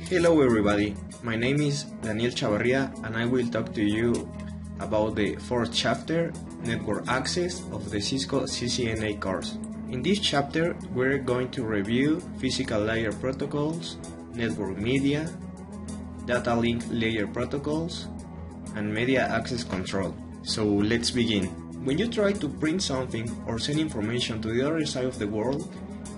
Hello everybody, my name is Daniel Chavarria and I will talk to you about the fourth chapter, Network Access of the Cisco CCNA course. In this chapter, we're going to review physical layer protocols, network media, data link layer protocols, and media access control. So let's begin. When you try to print something or send information to the other side of the world,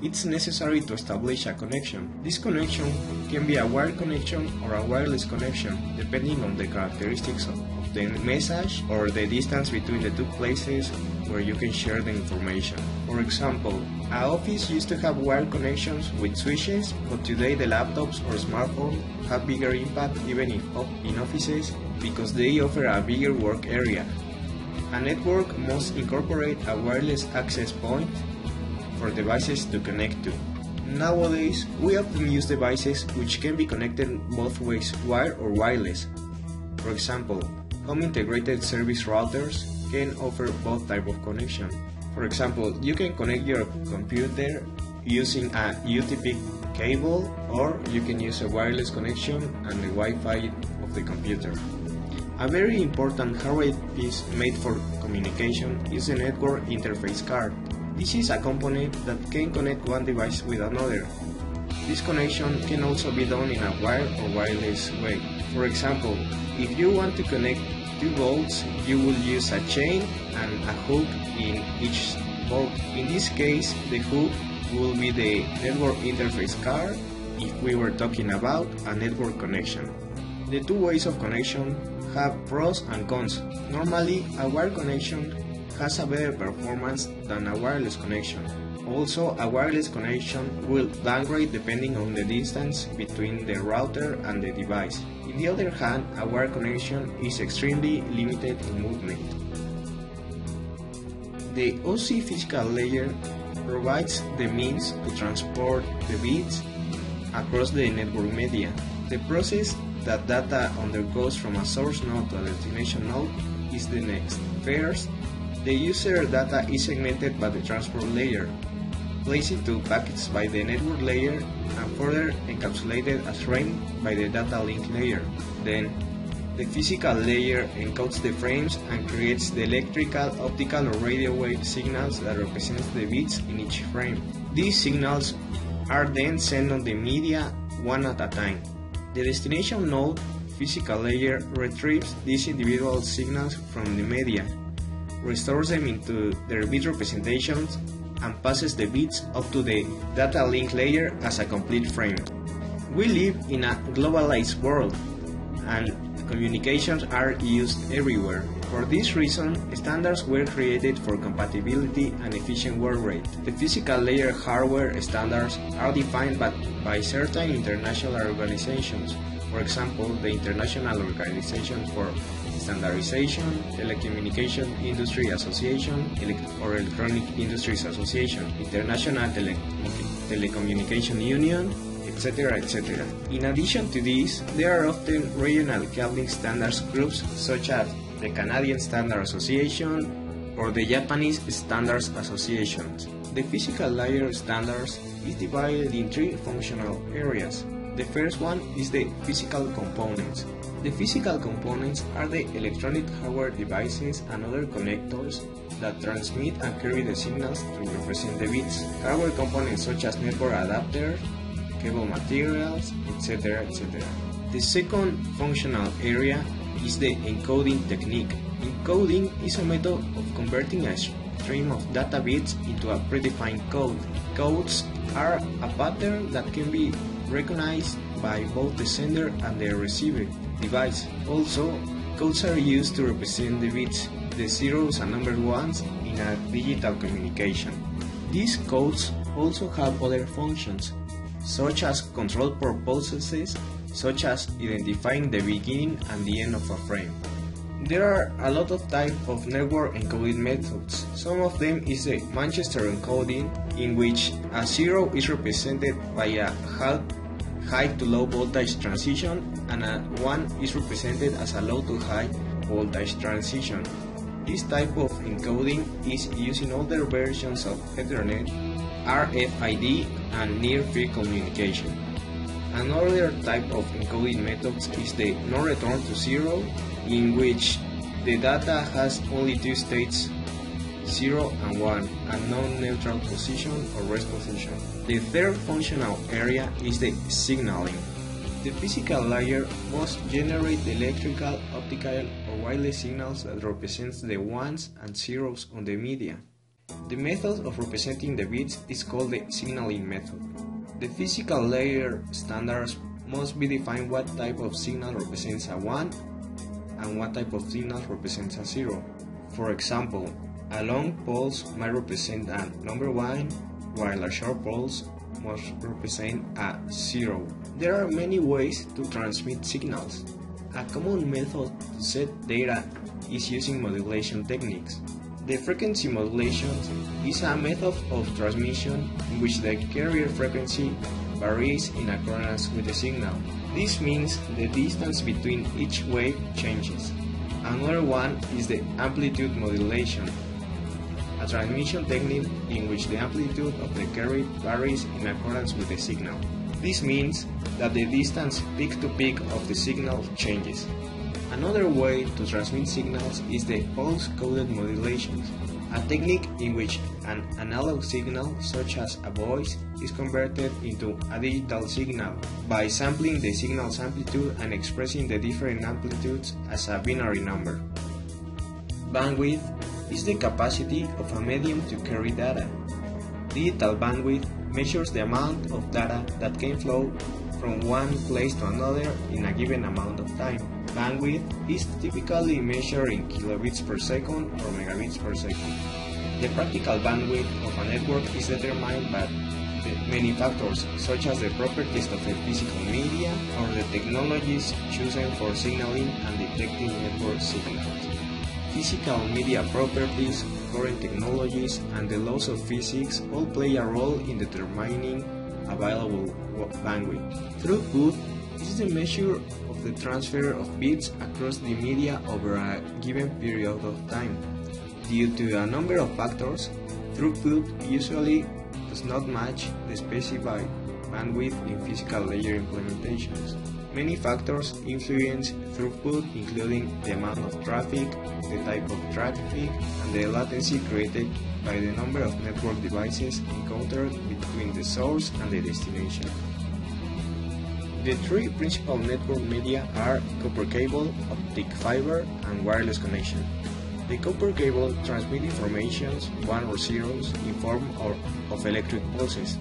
it's necessary to establish a connection. This connection can be a wired connection or a wireless connection, depending on the characteristics of the message or the distance between the two places where you can share the information. For example, an office used to have wired connections with switches, but today the laptops or smartphones have bigger impact even in offices because they offer a bigger work area. A network must incorporate a wireless access point for devices to connect to. Nowadays, we often use devices which can be connected both ways, wired or wireless. For example, home integrated service routers can offer both types of connection. For example, you can connect your computer using a UTP cable, or you can use a wireless connection and the Wi-Fi of the computer. A very important hardware piece made for communication is the network interface card. This is a component that can connect one device with another. This connection can also be done in a wired or wireless way. For example, if you want to connect two bolts, you will use a chain and a hook in each bolt. In this case, the hook will be the network interface card if we were talking about a network connection. The two ways of connection have pros and cons. Normally, a wired connection has a better performance than a wireless connection. Also, a wireless connection will downgrade depending on the distance between the router and the device. On the other hand, a wired connection is extremely limited in movement. The OC physical layer provides the means to transport the bits across the network media. The process that data undergoes from a source node to a destination node is the next. First, the user data is segmented by the transport layer, placed into packets by the network layer, and further encapsulated as frame by the data link layer. Then, the physical layer encodes the frames and creates the electrical, optical, or radio wave signals that represent the bits in each frame. These signals are then sent on the media one at a time. The destination node physical layer retrieves these individual signals from the media, restores them into their bit representations, and passes the bits up to the data link layer as a complete frame. We live in a globalized world, and communications are used everywhere. For this reason, standards were created for compatibility and efficient work rate. The physical layer hardware standards are defined by certain international organizations. For example, the International Organization for Standardization, Telecommunication Industry Association, or Electronic Industries Association, International Telecommunication Union, etc., etc. In addition to this, there are often regional cabling standards groups such as the Canadian Standard Association or the Japanese Standards Association. The physical layer standards is divided in three functional areas. The first one is the physical components. The physical components are the electronic hardware devices and other connectors that transmit and carry the signals to represent the bits. Hardware components such as network adapters, cable materials, etc., etc. The second functional area is the encoding technique. Encoding is a method of converting a stream of data bits into a predefined code. Codes are a pattern that can be recognized by both the sender and the receiver device. Also, codes are used to represent the bits, the zeros and number ones, in a digital communication. These codes also have other functions, such as control purposes, such as identifying the beginning and the end of a frame. There are a lot of types of network encoding methods. Some of them is the Manchester encoding, in which a zero is represented by a high to low voltage transition and a 1 is represented as a low to high voltage transition. This type of encoding is used in older versions of Ethernet, RFID, and near-field communication. Another type of encoding methods is the non-return to zero, in which the data has only two states, 0 and 1, and no neutral position or rest position. The third functional area is the signaling. The physical layer must generate the electrical, optical, or wireless signals that represent the ones and zeros on the media. The method of representing the bits is called the signaling method. The physical layer standards must be defined what type of signal represents a 1 and what type of signal represents a 0. For example, a long pulse might represent a number 1, while a short pulse must represent a 0. There are many ways to transmit signals. A common method to set data is using modulation techniques. The frequency modulation is a method of transmission in which the carrier frequency varies in accordance with the signal. This means the distance between each wave changes. Another one is the amplitude modulation, a transmission technique in which the amplitude of the carrier varies in accordance with the signal. This means that the distance peak to peak of the signal changes. Another way to transmit signals is the pulse-coded modulation, a technique in which an analog signal, such as a voice, is converted into a digital signal by sampling the signal's amplitude and expressing the different amplitudes as a binary number. Bandwidth is the capacity of a medium to carry data. Digital bandwidth measures the amount of data that can flow from one place to another in a given amount of time. Bandwidth is typically measured in kilobits per second or megabits per second. The practical bandwidth of a network is determined by many factors, such as the properties of the physical media or the technologies chosen for signaling and detecting network signals. Physical media properties, current technologies, and the laws of physics all play a role in determining available bandwidth. Throughput is the measure of the transfer of bits across the media over a given period of time. Due to a number of factors, throughput usually does not match the specified bandwidth in physical layer implementations. Many factors influence throughput, including the amount of traffic, the type of traffic, and the latency created by the number of network devices encountered between the source and the destination. The three principal network media are copper cable, optic fiber, and wireless connection. The copper cable transmits informations, 1 or zeros, in form of electric pulses.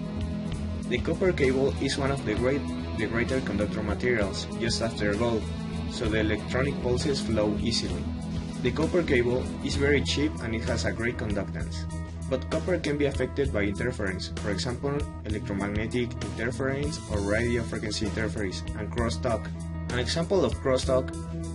The copper cable is one of the greater conductor materials, just after gold, so the electronic pulses flow easily. The copper cable is very cheap and it has a great conductance. But copper can be affected by interference, for example, electromagnetic interference or radio frequency interference, and crosstalk. An example of crosstalk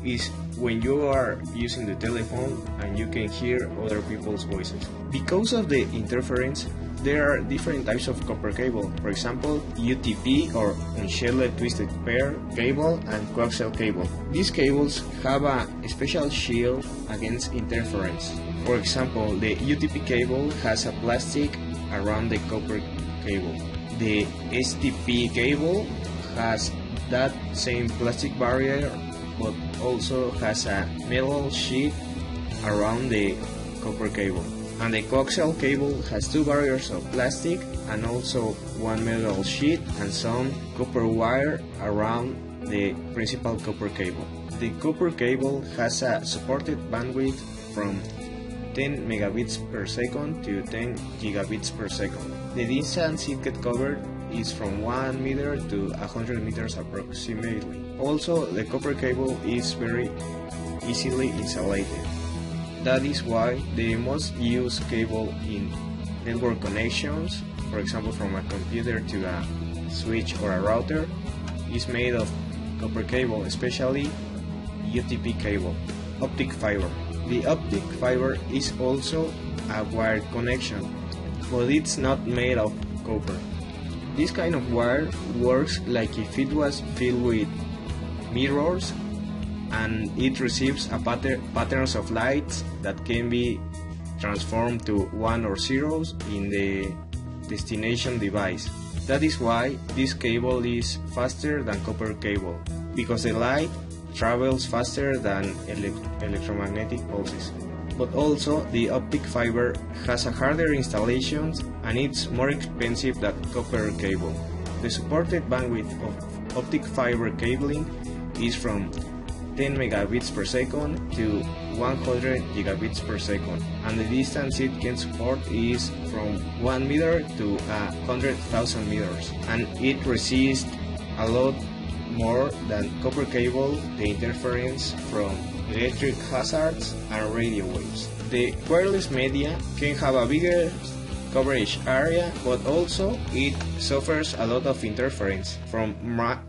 is when you are using the telephone and you can hear other people's voices. Because of the interference, there are different types of copper cable, for example, UTP or unshielded twisted pair cable and coaxial cable. These cables have a special shield against interference. For example, the UTP cable has a plastic around the copper cable. The STP cable has that same plastic barrier but also has a metal sheet around the copper cable. And the coaxial cable has two barriers of plastic and also one metal sheet and some copper wire around the principal copper cable. The copper cable has a supported bandwidth from 10 megabits per second to 10 gigabits per second. The distance it gets covered is from 1 meter to 100 meters approximately. Also, the copper cable is very easily insulated. That is why the most used cable in network connections, for example from a computer to a switch or a router, is made of copper cable, especially UTP cable. Optic fiber. The optic fiber is also a wired connection, but it's not made of copper. This kind of wire works like if it was filled with mirrors, and it receives a patterns of lights that can be transformed to 1 or zeros in the destination device. That is why this cable is faster than copper cable, because the light travels faster than electromagnetic pulses. But also, the optic fiber has a harder installation and it's more expensive than copper cable. The supported bandwidth of optic fiber cabling is from 10 megabits per second to 100 gigabits per second, and the distance it can support is from 1 meter to 100,000 meters, and it resists a lot more than copper cable the interference from electric hazards and radio waves. The wireless media can have a bigger coverage area, but also it suffers a lot of interference from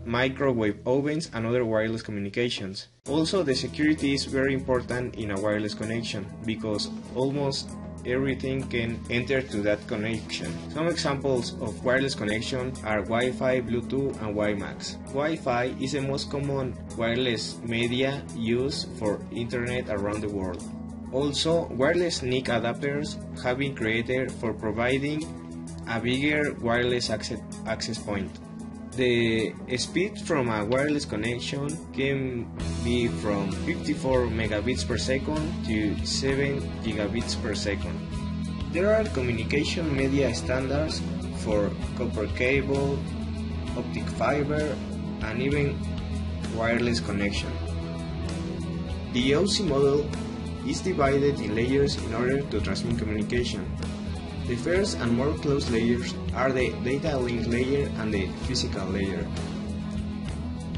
microwave ovens and other wireless communications. Also, the security is very important in a wireless connection because almost everything can enter to that connection. Some examples of wireless connection are Wi-Fi, Bluetooth, and WiMAX. Wi-Fi is the most common wireless media used for internet around the world. Also, wireless NIC adapters have been created for providing a bigger wireless access point. The speed from a wireless connection can be from 54 megabits per second to 7 gigabits per second. There are communication media standards for copper cable, optic fiber, and even wireless connection. The OC model is divided in layers in order to transmit communication. The first and more close layers are the data link layer and the physical layer.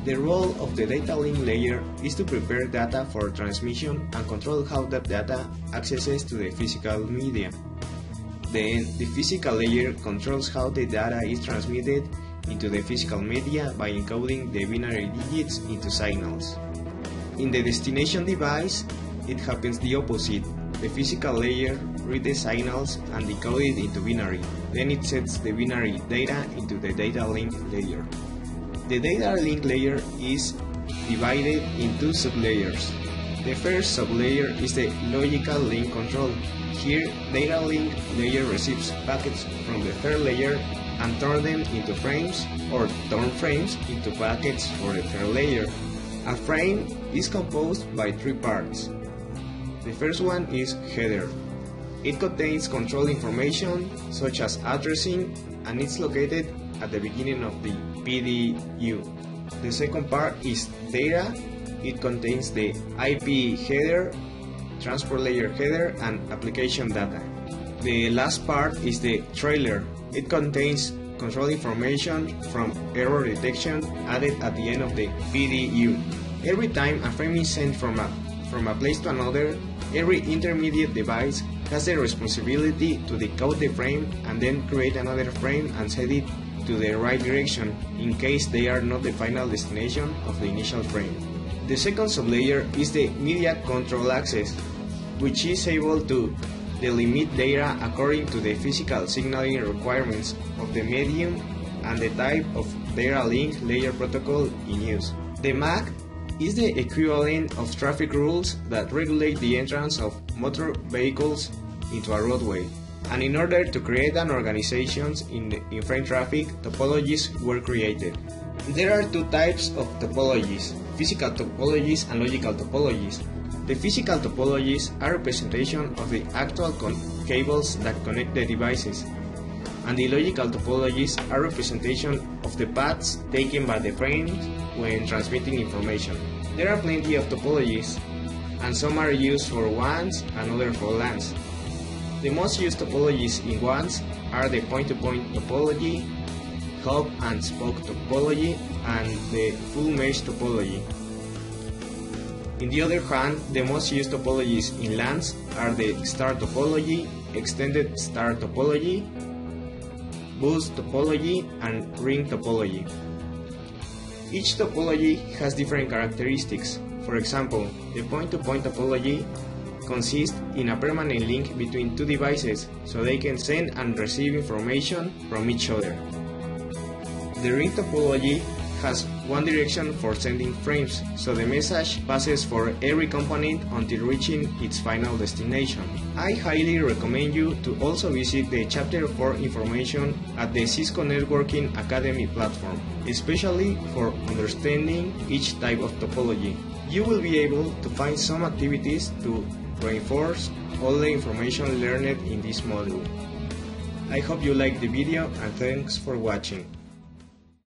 The role of the data link layer is to prepare data for transmission and control how that data accesses to the physical media. Then, the physical layer controls how the data is transmitted into the physical media by encoding the binary digits into signals. In the destination device, it happens the opposite. The physical layer reads the signals and decodes it into binary. Then it sets the binary data into the data link layer. The data link layer is divided in two sublayers. The first sublayer is the logical link control. Here, data link layer receives packets from the third layer and turns them into frames, or turn frames into packets for the third layer. A frame is composed by three parts. The first one is header. It contains control information such as addressing, and it's located at the beginning of the PDU. The second part is data. It contains the IP header, transport layer header, and application data. The last part is the trailer. It contains control information from error detection added at the end of the PDU. Every time a frame is sent from a place to another, every intermediate device has the responsibility to decode the frame and then create another frame and set it to the right direction in case they are not the final destination of the initial frame. The second sublayer is the media control access, which is able to delimit data according to the physical signaling requirements of the medium and the type of data link layer protocol in use. The MAC is the equivalent of traffic rules that regulate the entrance of motor vehicles into a roadway. And in order to create an organization in frame traffic, topologies were created. There are two types of topologies: physical topologies and logical topologies. The physical topologies are representation of the actual cables that connect the devices, and the logical topologies are representation of the paths taken by the frames when transmitting information. There are plenty of topologies, and some are used for WANs and others for LANs. The most used topologies in WANs are the point-to-point topology, hub and spoke topology, and the full mesh topology. In the other hand, the most used topologies in LANs are the star topology, extended star topology, bus topology, and ring topology. Each topology has different characteristics. For example, the point-to-point topology consists in a permanent link between two devices so they can send and receive information from each other. The ring topology has one direction for sending frames, so the message passes for every component until reaching its final destination. I highly recommend you to also visit the Chapter 4 information at the Cisco Networking Academy platform, especially for understanding each type of topology. You will be able to find some activities to reinforce all the information learned in this module. I hope you liked the video and thanks for watching.